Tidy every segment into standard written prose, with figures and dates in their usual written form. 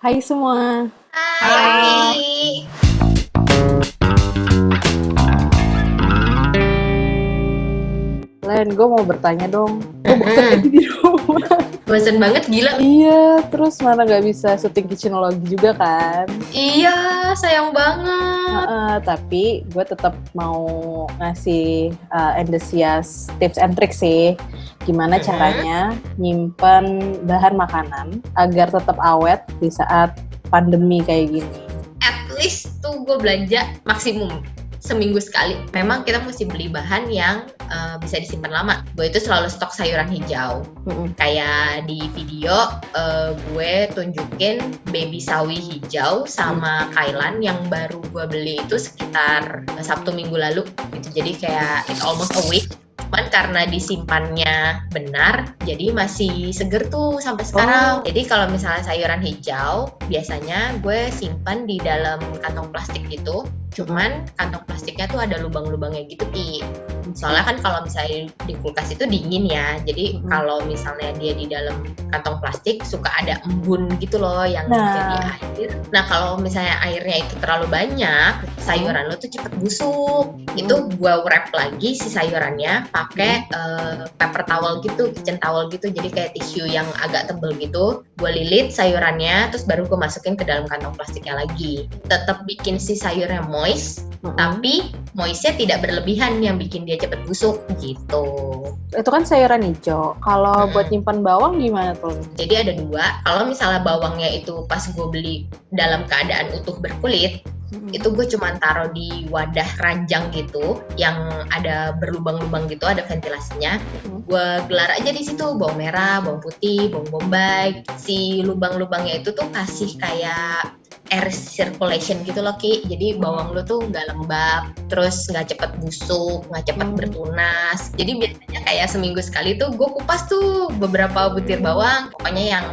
Hai semua. Hai. Len, gue mau bertanya dong. Gue bosan aja di rumah. Bosen banget, gila. Iya, terus mana gak bisa syuting Kitchenology juga kan? Iya, sayang banget. Tapi gue tetap mau ngasih enthusiast tips and tricks sih. Gimana caranya nyimpen bahan makanan agar tetap awet di saat pandemi kayak gini. At least tuh gue belanja maksimum seminggu sekali. Memang kita mesti beli bahan yang bisa disimpan lama. Gue itu selalu stok sayuran hijau. Kayak di video gue tunjukin baby sawi hijau sama kailan yang baru gue beli itu sekitar Sabtu minggu lalu gitu. Jadi kayak it's almost a week. Cuman karena disimpannya benar, jadi masih seger tuh sampai sekarang. Jadi kalau misalnya sayuran hijau, biasanya gue simpan di dalam kantong plastik gitu. Cuman kantong plastiknya tuh ada lubang-lubangnya gitu, Ki. Soalnya kan kalau misalnya di kulkas itu dingin ya, jadi kalau misalnya dia di dalam kantong plastik suka ada embun gitu loh yang jadi air. Nah kalau misalnya airnya itu terlalu banyak, sayuran lo tuh cepet busuk. Itu gue wrap lagi si sayurannya pakai paper towel gitu, kitchen towel gitu, jadi kayak tisu yang agak tebel gitu. Gue lilit sayurannya, terus baru gue masukin ke dalam kantong plastiknya lagi. Tetap bikin si sayurnya moist, tapi moistnya tidak berlebihan yang bikin dia cepet busuk gitu. Itu kan sayuran hijau. Kalau buat nyimpan bawang gimana tuh? Jadi ada dua. Kalau misalnya bawangnya itu pas gue beli dalam keadaan utuh berkulit, itu gue cuma taruh di wadah keranjang gitu yang ada berlubang-lubang gitu, ada ventilasinya. Gue gelar aja di situ bawang merah, bawang putih, bawang bombay. Si lubang-lubangnya itu tuh kasih kayak air circulation gitu loh, Ki. Jadi bawang lu tuh nggak lembab, terus nggak cepet busuk, nggak cepet bertunas. Jadi biasanya kayak seminggu sekali tuh gue kupas tuh beberapa butir bawang, pokoknya yang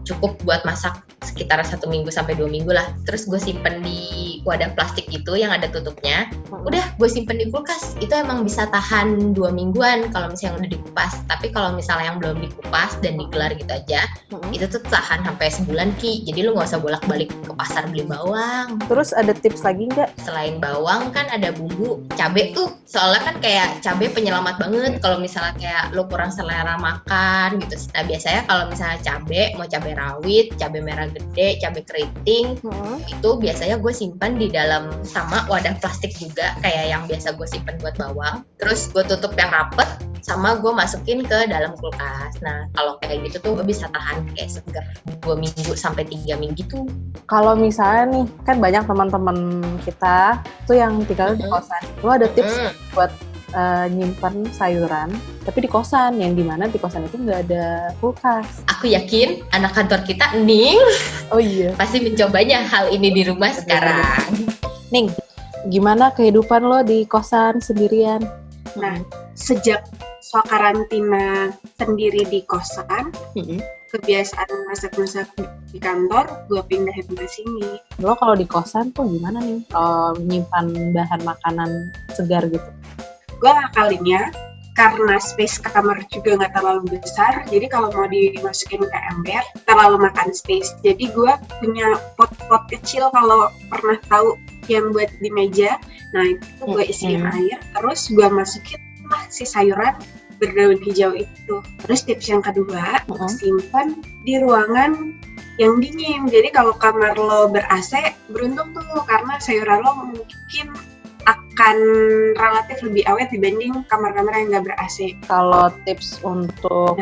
cukup buat masak sekitar 1 minggu sampai 2 minggu lah. Terus gue simpen di wadah plastik gitu yang ada tutupnya. Udah gue simpen di kulkas. Itu emang bisa tahan 2 mingguan kalau misalnya udah dikupas. Tapi kalau misalnya yang belum dikupas dan digelar gitu aja, itu tuh tahan sampai sebulan, Ki. Jadi lu nggak usah bolak-balik ke pasar beli bawang. Terus ada tips lagi nggak? Selain bawang kan ada bumbu cabai tuh. Soalnya kan kayak cabai penyelamat banget kalau misalnya kayak lu kurang selera makan gitu. Nah biasanya kalau misalnya cabai, mau cabai rawit, cabai merah gede, cabai keriting, itu biasanya gue simpan di dalam sama wadah plastik juga kayak yang biasa gue simpan buat bawang. Terus gue tutup yang rapet sama gue masukin ke dalam kulkas. Nah kalau kayak gitu tuh gue bisa tahan kayak sekitar 2 minggu sampai 3 minggu gitu. Kalau misalnya nih, kan banyak teman-teman kita tuh yang tinggal di kosan. Lo ada tips buat nyimpan sayuran, tapi di kosan, yang dimana di kosan itu nggak ada kulkas. Aku yakin anak kantor kita, Ning, pasti mencobanya hal ini di rumah sekarang. Ning, gimana kehidupan lo di kosan sendirian? Nah, sejak karantina sendiri di kosan, kebiasaan masak-masak di kantor, gue pindahin ke sini. Lo kalau di kosan tuh gimana nih? Nyimpan bahan makanan segar gitu? Gue ngakalinnya, karena space kamar juga nggak terlalu besar, jadi kalau mau dimasukin ke ember, terlalu makan space. Jadi gue punya pot-pot kecil kalau pernah tahu yang buat di meja. Nah itu gue isiin air, terus gue masukin si sayuran berdaun hijau itu. Terus tips yang kedua, simpan di ruangan yang dingin. Jadi kalau kamar lo ber-AC, beruntung tuh karena sayuran lo mungkin akan relatif lebih awet dibanding kamar-kamar yang nggak ber-AC. Kalau tips untuk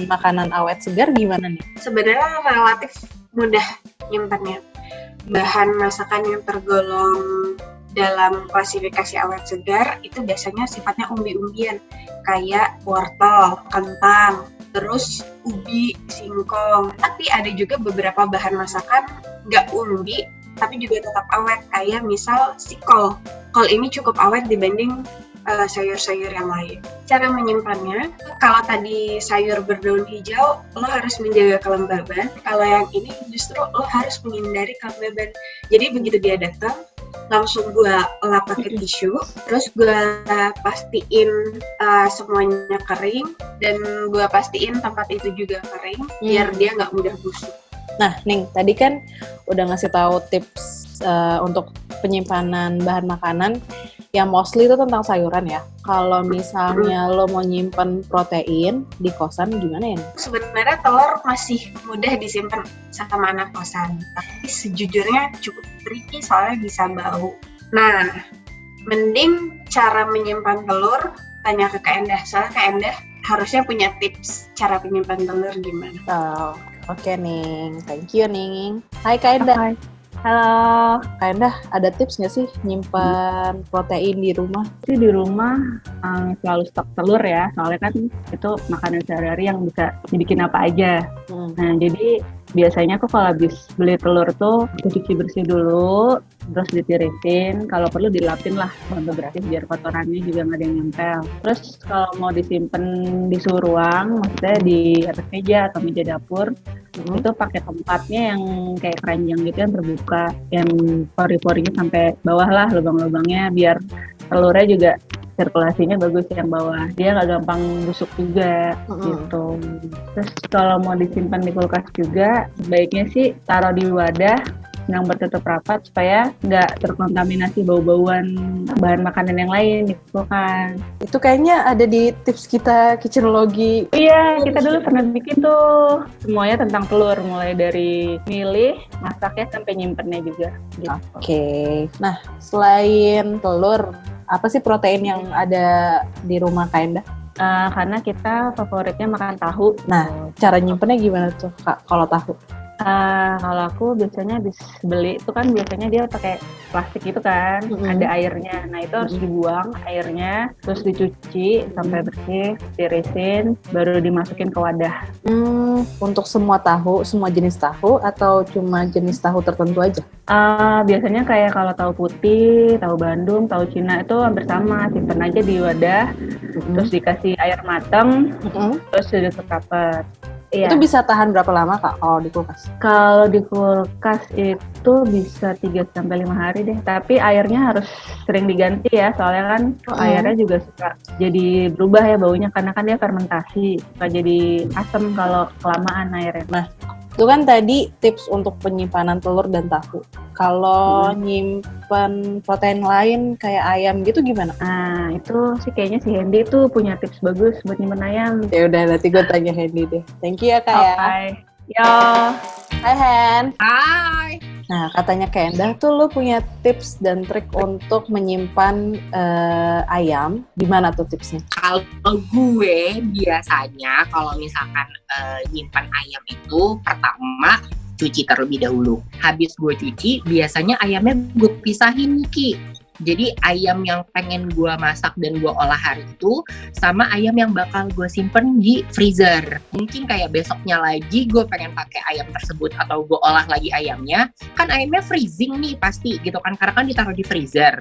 makanan awet segar gimana nih? Sebenarnya relatif mudah nyimpannya. Bahan masakan yang tergolong dalam klasifikasi awet segar itu biasanya sifatnya umbi-umbian, kayak wortel, kentang, terus ubi, singkong. Tapi ada juga beberapa bahan masakan nggak umbi, tapi juga tetap awet, kayak misal si kol. Kol ini cukup awet dibanding sayur-sayur yang lain. Cara menyimpannya, kalau tadi sayur berdaun hijau, lo harus menjaga kelembaban. Kalau yang ini justru lo harus menghindari kelembaban. Jadi begitu dia datang, langsung gue lap pakai tisu, terus gue pastiin semuanya kering, dan gue pastiin tempat itu juga kering, biar dia nggak mudah busuk. Nah, Ning, tadi kan udah ngasih tahu tips untuk penyimpanan bahan makanan yang mostly itu tentang sayuran ya. Kalau misalnya lo mau nyimpen protein di kosan gimana ya? Sebenarnya telur masih mudah disimpan sama anak kosan, tapi sejujurnya cukup tricky soalnya bisa bau. Nah, mending cara menyimpan telur tanya ke Kak Endah, soalnya Kak Endah harusnya punya tips cara menyimpan telur gimana. Oh, oke Ning, thank you Ning. Hai Kak Endah. Hai. Halo. Kak Endah, ada tips nggak sih nyimpan protein di rumah? Jadi di rumah selalu stok telur ya, soalnya kan itu makanan sehari-hari yang bisa dibikin apa aja. Nah, jadi biasanya aku kalau habis beli telur tuh aku cuci bersih dulu, terus ditirisin, kalau perlu dilapin lah fotografi biar kotorannya juga nggak ada yang nempel. Terus kalau mau disimpan di suhu ruang, maksudnya di atas meja atau meja dapur, itu pakai tempatnya yang kayak keranjang gitu yang terbuka, yang pori-porinya sampai bawah lah lubang-lubangnya, biar telurnya juga sirkulasinya bagus yang bawah, dia nggak gampang busuk juga gitu. Terus kalau mau disimpan di kulkas juga sebaiknya sih taruh di wadah yang bertutup rapat supaya nggak terkontaminasi bau-bauan bahan makanan yang lain di kulkas. Itu kayaknya ada di tips kita kitchenologi. Iya, kita dulu pernah bikin tuh semuanya tentang telur, mulai dari milih, masaknya sampai nyimpennya juga. Gitu. Oke. Nah, selain telur, apa sih protein yang ada di rumah Kak Endah? Karena kita favoritnya makan tahu. Nah, cara nyimpennya gimana tuh Kak kalau tahu? Kalau aku biasanya habis beli itu kan biasanya dia pakai plastik gitu kan, ada airnya. Nah itu harus dibuang airnya, terus dicuci sampai bersih, tirisin, baru dimasukin ke wadah. Untuk semua tahu, semua jenis tahu atau cuma jenis tahu tertentu aja? Biasanya kayak kalau tahu putih, tahu Bandung, tahu Cina itu hampir sama, simpen aja di wadah, terus dikasih air matang, terus ditutup rapat. Iya. Itu bisa tahan berapa lama Kak kalau di kulkas? Kalau di kulkas itu bisa 3-5 hari deh. Tapi airnya harus sering diganti ya, soalnya kan airnya juga suka jadi berubah ya baunya, karena kan dia fermentasi, suka jadi asam kalau kelamaan airnya. Nah, itu kan tadi tips untuk penyimpanan telur dan tahu. Kalau nyimpan protein lain kayak ayam gitu gimana? Nah, itu sih kayaknya si Hendy tuh punya tips bagus buat nyimpen ayam. Ya udah, nanti gue tanya Hendy deh. Thank you ya Kak ya. Yo. Hai Hen. Hai. Nah, katanya Kak Endah tuh lo punya tips dan trik untuk menyimpan ayam. Gimana tuh tipsnya? Kalau gue biasanya kalau misalkan nyimpan ayam itu pertama cuci terlebih dahulu. Habis gue cuci, biasanya ayamnya gue pisahin nih Ki. Jadi ayam yang pengen gue masak dan gue olah hari itu sama ayam yang bakal gue simpen di freezer. Mungkin kayak besoknya lagi gue pengen pakai ayam tersebut atau gue olah lagi ayamnya, kan ayamnya freezing nih pasti gitu kan, karena kan ditaruh di freezer.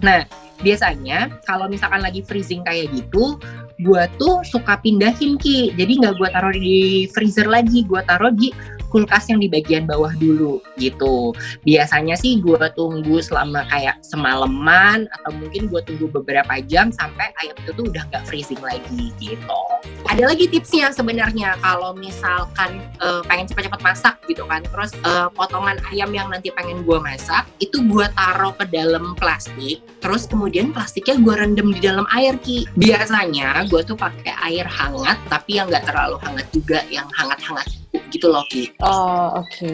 Nah, biasanya kalau misalkan lagi freezing kayak gitu, gue tuh suka pindahin Ki. Jadi nggak gue taruh di freezer lagi, gue taruh di kulkas yang di bagian bawah dulu gitu. Biasanya sih gue tunggu selama kayak semalaman atau mungkin gue tunggu beberapa jam sampai ayam itu tuh udah nggak freezing lagi gitu. Ada lagi tipsnya sebenarnya kalau misalkan pengen cepat-cepat masak gitu kan, terus potongan ayam yang nanti pengen gue masak itu gue taruh ke dalam plastik, terus kemudian plastiknya gue rendam di dalam air Ki. Biasanya gue tuh pakai air hangat tapi yang nggak terlalu hangat juga, yang hangat-hangat gitu loh Ki. Oh oke.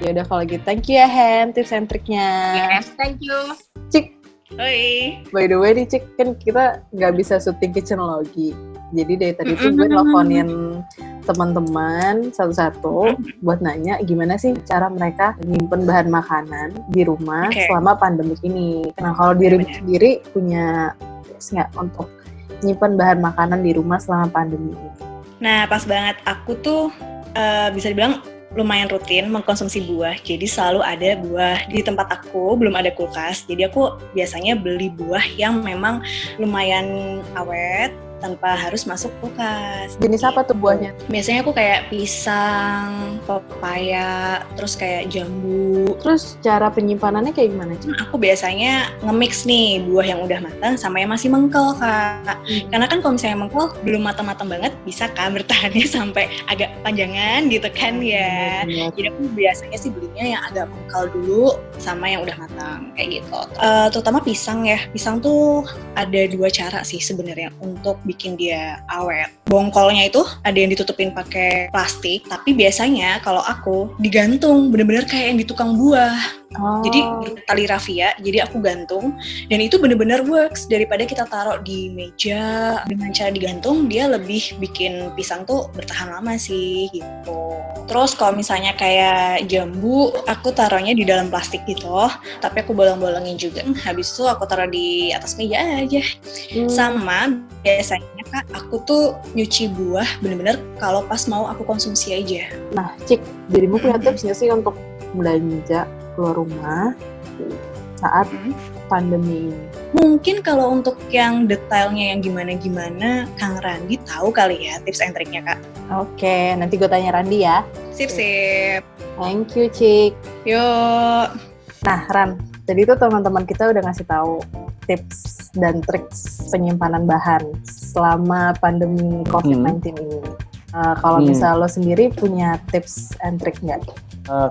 Ya udah kalau gitu, thank you ya Hen, tips and triknya. Yes, thank you. Cik. Oi. By the way nih Cik, kan kita nggak bisa syuting kitchenologi. Jadi dari tadi tuh gue nelfonin teman-teman satu-satu buat nanya gimana sih cara mereka nyimpen bahan makanan di rumah selama pandemik ini. Nah kalau diri sendiri punya tips nggak untuk nyimpen bahan makanan di rumah selama pandemi ini? Nah pas banget, aku tuh bisa dibilang lumayan rutin mengkonsumsi buah. Jadi selalu ada buah di tempat aku, belum ada kulkas. Jadi aku biasanya beli buah yang memang lumayan awet, tanpa harus masuk kulkas. Jenis apa tuh buahnya? Biasanya aku kayak pisang, pepaya, terus kayak jambu. Terus cara penyimpanannya kayak gimana, Ci? Aku biasanya nge-mix nih buah yang udah matang sama yang masih mengkel, Kak. Karena kan kalau misalnya mengkel belum matang-matang banget, bisa kan bertahannya sampai agak panjangan gitu kan ya. Jadi aku biasanya sih belinya yang agak mengkel dulu sama yang udah matang kayak gitu. Terutama pisang ya. Pisang tuh ada 2 cara sih sebenarnya untuk bikin dia awet. Bongkolnya itu ada yang ditutupin pakai plastik, tapi biasanya kalau aku digantung bener-bener kayak yang di tukang buah. Jadi tali rafia, jadi aku gantung dan itu bener-bener works daripada kita taruh di meja. Dengan cara digantung dia lebih bikin pisang tuh bertahan lama sih gitu. Terus kalau misalnya kayak jambu, aku taruhnya di dalam plastik gitu, tapi aku bolong-bolongin juga. Habis itu aku taruh di atas meja aja. Sama biasanya Kak, aku tuh nyuci buah bener-bener kalau pas mau aku konsumsi aja. Nah, Cik, dirimu punya tips nggak sih untuk belanja keluar rumah saat pandemi ini? Mungkin kalau untuk yang detailnya yang gimana-gimana, Kang Randi tahu kali ya tips and triknya, Kak. Oke, nanti gue tanya Randi ya. Sip. Thank you, Cik. Yuk. Nah, Ran, jadi itu teman-teman kita udah ngasih tahu tips dan trik penyimpanan bahan selama pandemi COVID-19 ini. Kalau misalnya lo sendiri punya tips and trik nggak?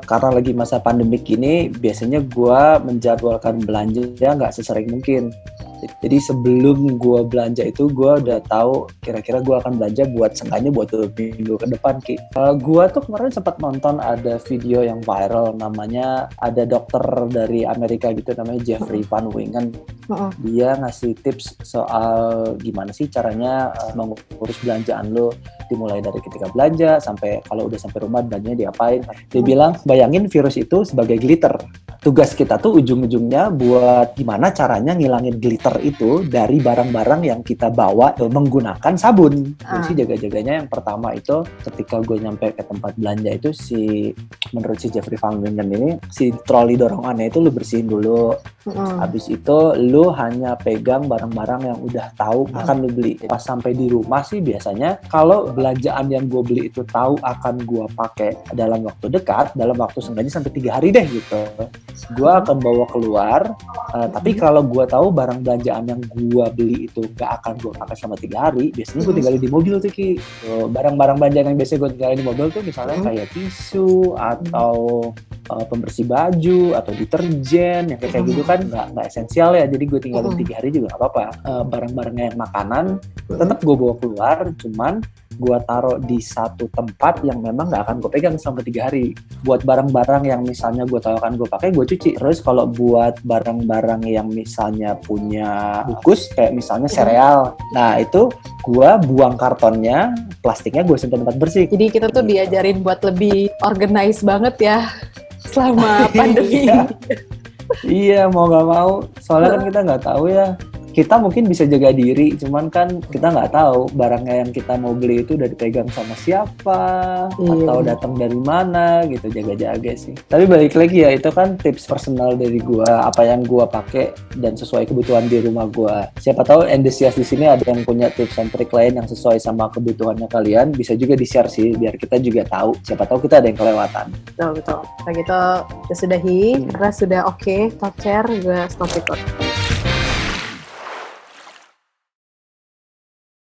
Karena lagi masa pandemik ini, biasanya gue menjadwalkan belanja nggak sesering mungkin. Jadi sebelum gue belanja itu, gue udah tahu kira-kira gue akan belanja buat seenggaknya buat 2 minggu ke depan, Ki. Gue tuh kemarin sempat nonton ada video yang viral, namanya ada dokter dari Amerika gitu, namanya Jeffrey Van Wingen. Dia ngasih tips soal gimana sih caranya mengurus belanjaan lo, dimulai dari ketika belanja sampai kalau udah sampai rumah belanjanya diapain. Dia bilang, bayangin virus itu sebagai glitter. Tugas kita tuh ujung-ujungnya buat gimana caranya ngilangin glitter itu dari barang-barang yang kita bawa menggunakan sabun. Jadi jaga-jaganya yang pertama itu ketika gue nyampe ke tempat belanja itu menurut si Jeffrey Van Wingen ini, si troli dorongannya itu lu bersihin dulu. Habis itu lu hanya pegang barang-barang yang udah tahu akan lu beli. Pas sampai di rumah sih biasanya kalau belanjaan yang gue beli itu tahu akan gue pakai dalam waktu dekat, dalam waktu seenggaknya sampai 3 hari deh gitu, gue akan bawa keluar. Tapi kalau gue tahu barang belanjaan yang gue beli itu gak akan gue pakai selama 3 hari, biasanya gue tinggalin di mobil tuh, Ki. Barang-barang belanjaan yang biasanya gue tinggalin di mobil tuh misalnya kayak tisu atau pembersih baju atau deterjen yang kayak gitu kan nggak esensial ya, jadi gue tinggalin 3 hari juga nggak apa-apa. Barang-barangnya yang makanan tetap gue bawa keluar, cuman gue taruh di satu tempat yang memang nggak akan gue pegang selama 3 hari. Buat barang-barang yang misalnya gue tahu akan gue pakai, gue cuci. Terus kalau buat barang-barang yang misalnya punya bungkus kayak misalnya sereal, nah itu gue buang kartonnya, plastiknya gue simpan tempat bersih. Jadi kita tuh diajarin buat lebih organize banget ya selama pandemi ini. Iya, mau nggak mau, soalnya kan kita nggak tahu ya. Kita mungkin bisa jaga diri, cuman kan kita nggak tahu barangnya yang kita mau beli itu udah dipegang sama siapa, atau datang dari mana gitu, jaga-jaga sih. Tapi balik lagi ya, itu kan tips personal dari gua, apa yang gua pakai dan sesuai kebutuhan di rumah gua. Siapa tahu enthusiast di sini ada yang punya tips and trick lain yang sesuai sama kebutuhannya kalian, bisa juga di-share sih, biar kita juga tahu. Siapa tahu kita ada yang kelewatan. Betul. Nah gitu, kita sudahi, karena sudah oke, talk share, gue stop record.